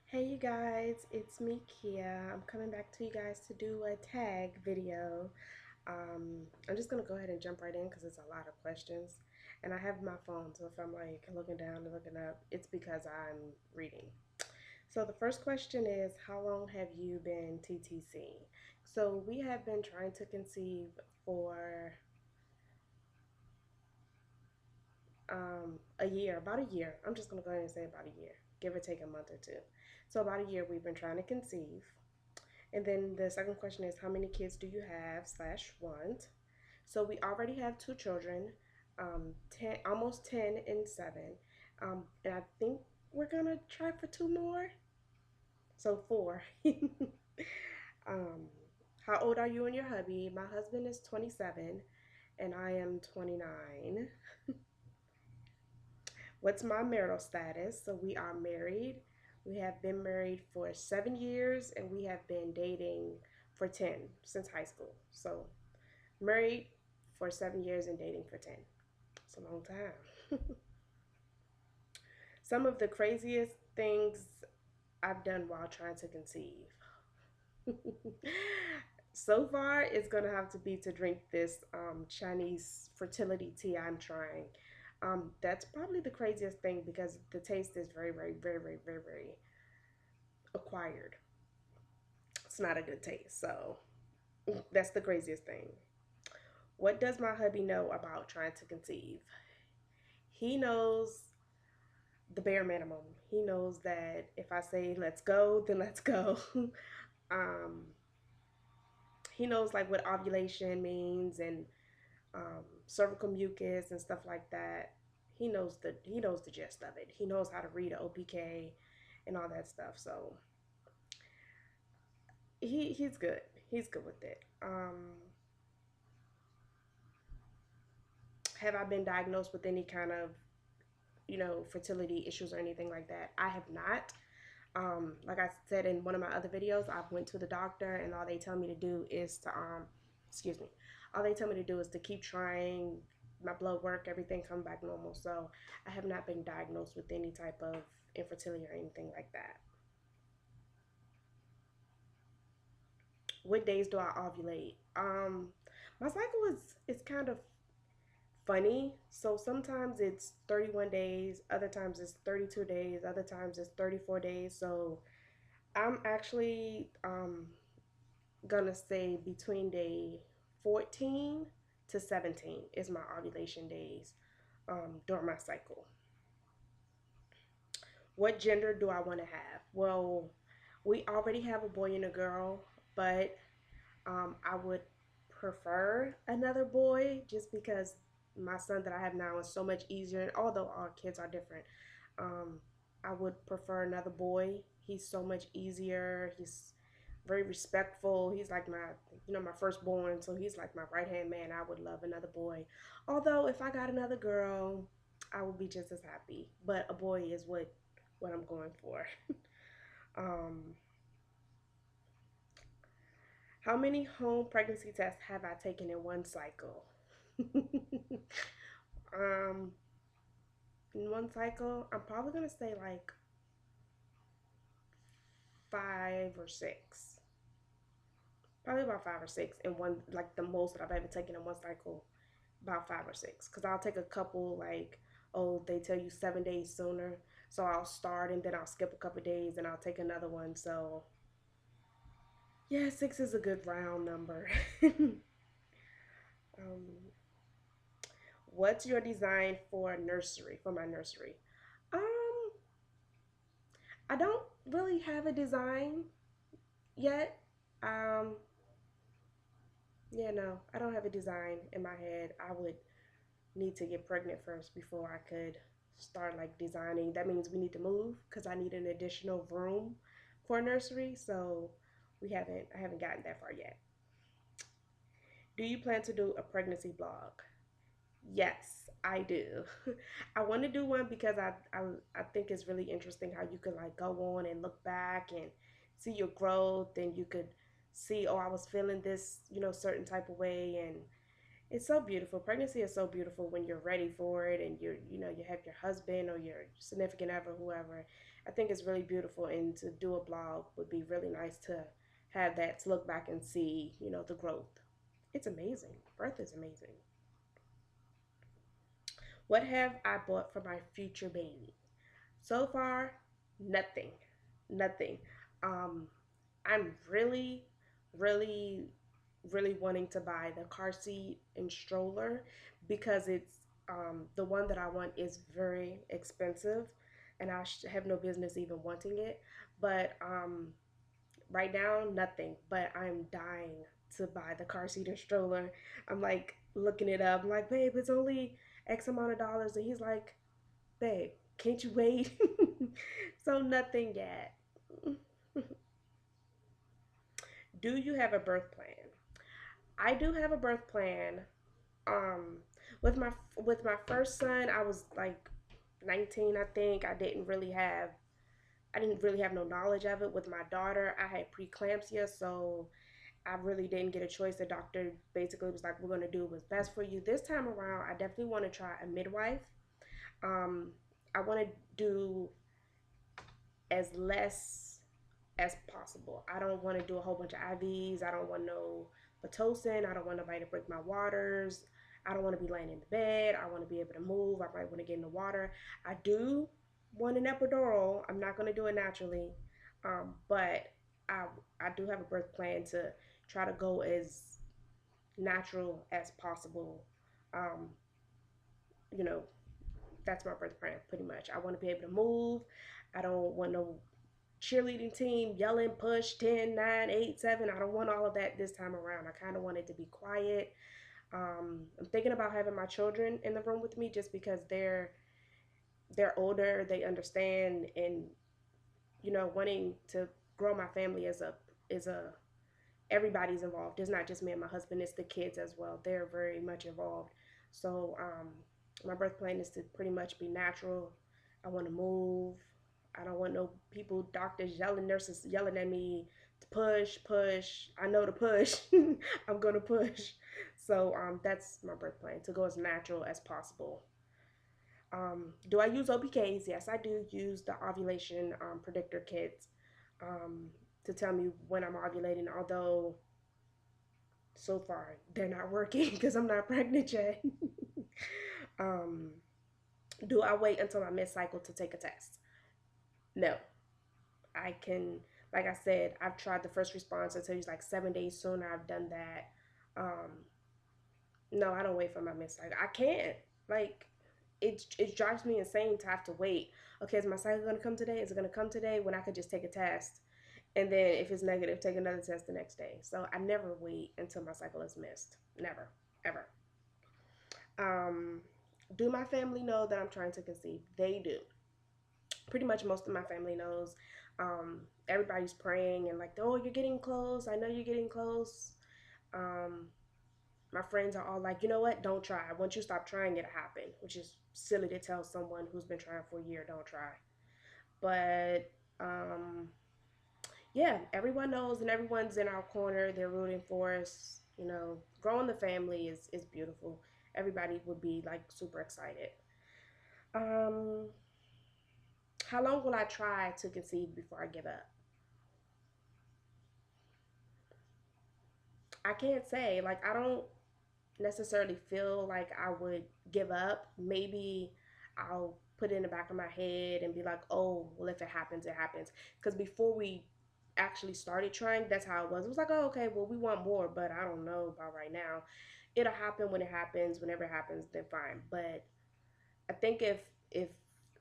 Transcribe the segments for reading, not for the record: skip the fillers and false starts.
Hey you guys, it's me Kia. I'm coming back to you guys to do a tag video. I'm just gonna go ahead and jump right in because it's a lot of questions. And I have my phone, so if I'm like looking down and looking up, it's because I'm reading. So the first question is, how long have you been TTC? So we have been trying to conceive for a year, about a year. I'm just gonna go ahead and say about a year, give or take a month or two. So about a year we've been trying to conceive. And then the second question is, how many kids do you have slash want? So we already have two children, 10, almost 10 and 7. And I think we're going to try for two more. So four. um, how old are you and your hubby? My husband is 27 and I am 29. What's my marital status? So we are married. We have been married for 7 years and we have been dating for 10 since high school. So married for 7 years and dating for 10. It's a long time. Some of the craziest things I've done while trying to conceive. So far, it's gonna have to be to drink this Chinese fertility tea I'm trying. That's probably the craziest thing because the taste is very, very, very, very, very, very acquired. It's not a good taste. So that's the craziest thing. What does my hubby know about trying to conceive? He knows the bare minimum. He knows that if I say let's go, then let's go. um, he knows like what ovulation means and cervical mucus and stuff like that. He knows the gist of it. He knows how to read an OPK and all that stuff. So he's good. He's good with it. Have I been diagnosed with any kind of fertility issues or anything like that? I have not. Like I said in one of my other videos, I went to the doctor and all they tell me to do is to excuse me, all they tell me to do is to keep trying. My blood work, everything come back normal. So I have not been diagnosed with any type of infertility or anything like that. What days do I ovulate? My cycle is kind of funny. So sometimes it's 31 days, other times it's 32 days, other times it's 34 days. So I'm actually gonna say between day 14 to 17 is my ovulation days during my cycle. What gender do I want to have? Well, we already have a boy and a girl, but I would prefer another boy just because my son that I have now is so much easier. And although our kids are different, um, I would prefer another boy. He's so much easier. He's very respectful. He's like my firstborn, so he's like my right hand man. I would love another boy. Although if I got another girl, I would be just as happy. But a boy is what I'm going for. um, how many home pregnancy tests have I taken in one cycle? um, in one cycle, I'm probably gonna say like 5 or 6. Probably about 5 or 6 in one, like the most that I've ever taken in one cycle, about 5 or 6. Cause I'll take a couple like, oh, they tell you 7 days sooner, so I'll start and then I'll skip a couple days and I'll take another one. So yeah, 6 is a good round number. um, what's your design for nursery? For my nursery, um, I don't really have a design yet. Um, yeah, no, I don't have a design in my head. I would need to get pregnant first before I could start like designing. That means we need to move because I need an additional room for a nursery. So I haven't gotten that far yet. Do you plan to do a pregnancy blog? Yes, I do. I want to do one because I think it's really interesting how you could like go on and look back and see your growth and you could see, oh, I was feeling this, certain type of way. And it's so beautiful. Pregnancy is so beautiful when you're ready for it and you have your husband or your significant other, whoever, I think it's really beautiful, and to do a blog would be really nice to have that to look back and see, the growth. It's amazing. Birth is amazing. What have I bought for my future baby? So far, nothing. Nothing. Um, I'm really, really, really wanting to buy the car seat and stroller because the one that I want is very expensive, and I have no business even wanting it. But right now, nothing. But I'm dying to buy the car seat and stroller. I'm like looking it up. I'm like, babe, it's only X amount of dollars, and he's like, babe, can't you wait? So nothing yet. Do you have a birth plan? I do have a birth plan. Um, with my first son, I was like 19, I think. I didn't really have no knowledge of it. With my daughter, I had preeclampsia, so I really didn't get a choice. The doctor basically was like, "We're gonna do what's best for you." This time around, I definitely want to try a midwife. Um, I want to do as less as possible. I don't want to do a whole bunch of IVs. I don't want no Pitocin. I don't want nobody to break my waters. I don't want to be laying in the bed. I want to be able to move. I might want to get in the water. I do want an epidural. I'm not going to do it naturally, but I I do have a birth plan to try to go as natural as possible. Um, you know, that's my birth plan pretty much. I want to be able to move. I don't want no cheerleading team yelling push 10, 9, 8, 7. I don't want all of that this time around. I kind of want it to be quiet. I'm thinking about having my children in the room with me just because they're older, they understand, and wanting to grow my family is a everybody's involved. It's not just me and my husband, it's the kids as well. They're very much involved. So my birth plan is to pretty much be natural. I want to move. I don't want no people, doctors yelling, nurses yelling at me to push, push. I know to push. I'm going to push. So that's my birth plan, to go as natural as possible. Do I use OBKs? Yes, I do use the ovulation predictor kits to tell me when I'm ovulating, although so far they're not working because I'm not pregnant yet. um, do I wait until I miss cycle to take a test? No. I can, like I said, I've tried the first response. I tell you, it's like 7 days sooner. I've done that. Um, no, I don't wait for my miss cycle. I can't. Like, it drives me insane to have to wait. Okay, is my cycle gonna come today? Is it gonna come today? When I could just take a test, and then if it's negative, take another test the next day. So I never wait until my cycle is missed. Never, ever. Um, do my family know that I'm trying to conceive? They do. Pretty much most of my family knows. Everybody's praying and like, oh, you're getting close. I know you're getting close. Um, my friends are all like, you know what? Don't try. Once you stop trying, it'll happen, which is silly to tell someone who's been trying for a year, don't try. But yeah, everyone knows and everyone's in our corner. They're rooting for us. Growing the family is beautiful. Everybody would be like super excited. Um, how long will I try to conceive before I give up? I can't say. Like, I don't necessarily feel like I would give up. Maybe I'll put it in the back of my head and be like, oh, well, if it happens, it happens. Because before we actually started trying, that's how it was. It was like, oh, okay, well, we want more, but I don't know about right now. It'll happen when it happens. Whenever it happens, then fine. But I think if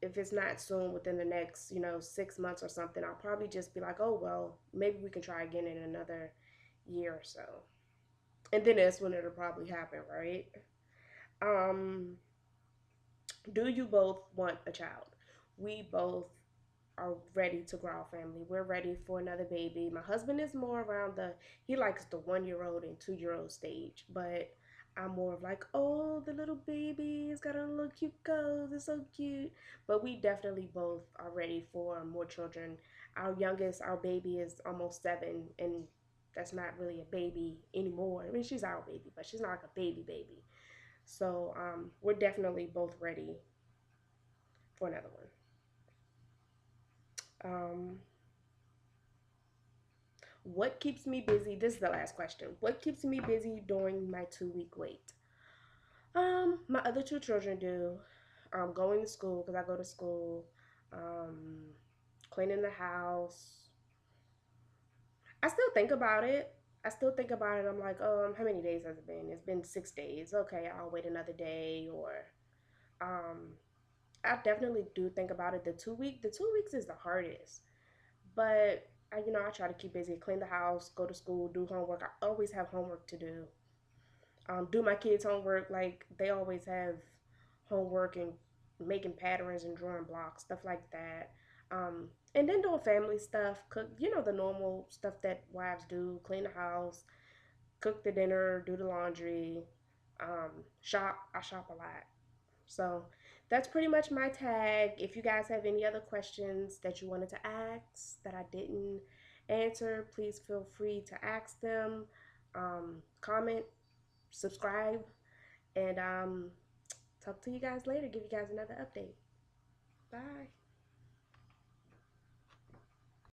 if it's not soon, within the next 6 months or something, I'll probably just be like, oh well, maybe we can try again in another year or so, and then that's when it'll probably happen, right? Um, do you both want a child? We both are ready to grow our family. We're ready for another baby. My husband is more around he likes the 1 year old and 2 year old stage, but I'm more of like, oh, the little baby has got a little cute clothes. It's so cute. But we definitely both are ready for more children. Our youngest, our baby, is almost 7, and that's not really a baby anymore. I mean, she's our baby, but she's not like a baby baby. So we're definitely both ready for another one. Um, what keeps me busy? This is the last question. What keeps me busy during my 2 week wait? My other two children do. Going to school because I go to school. Um, cleaning the house. I still think about it. I still think about it. I'm like, how many days has it been? It's been 6 days. Okay, I'll wait another day. Or, um, I definitely do think about it. The 2 weeks is the hardest. But I try to keep busy, clean the house, go to school, do homework. I always have homework to do. Do my kids' homework. Like they always have homework and making patterns and drawing blocks, stuff like that. And then doing family stuff, cook, the normal stuff that wives do, clean the house, cook the dinner, do the laundry, shop. I shop a lot. So that's pretty much my tag. If you guys have any other questions that you wanted to ask that I didn't answer, please feel free to ask them. Comment, subscribe, and talk to you guys later. Give you guys another update. Bye.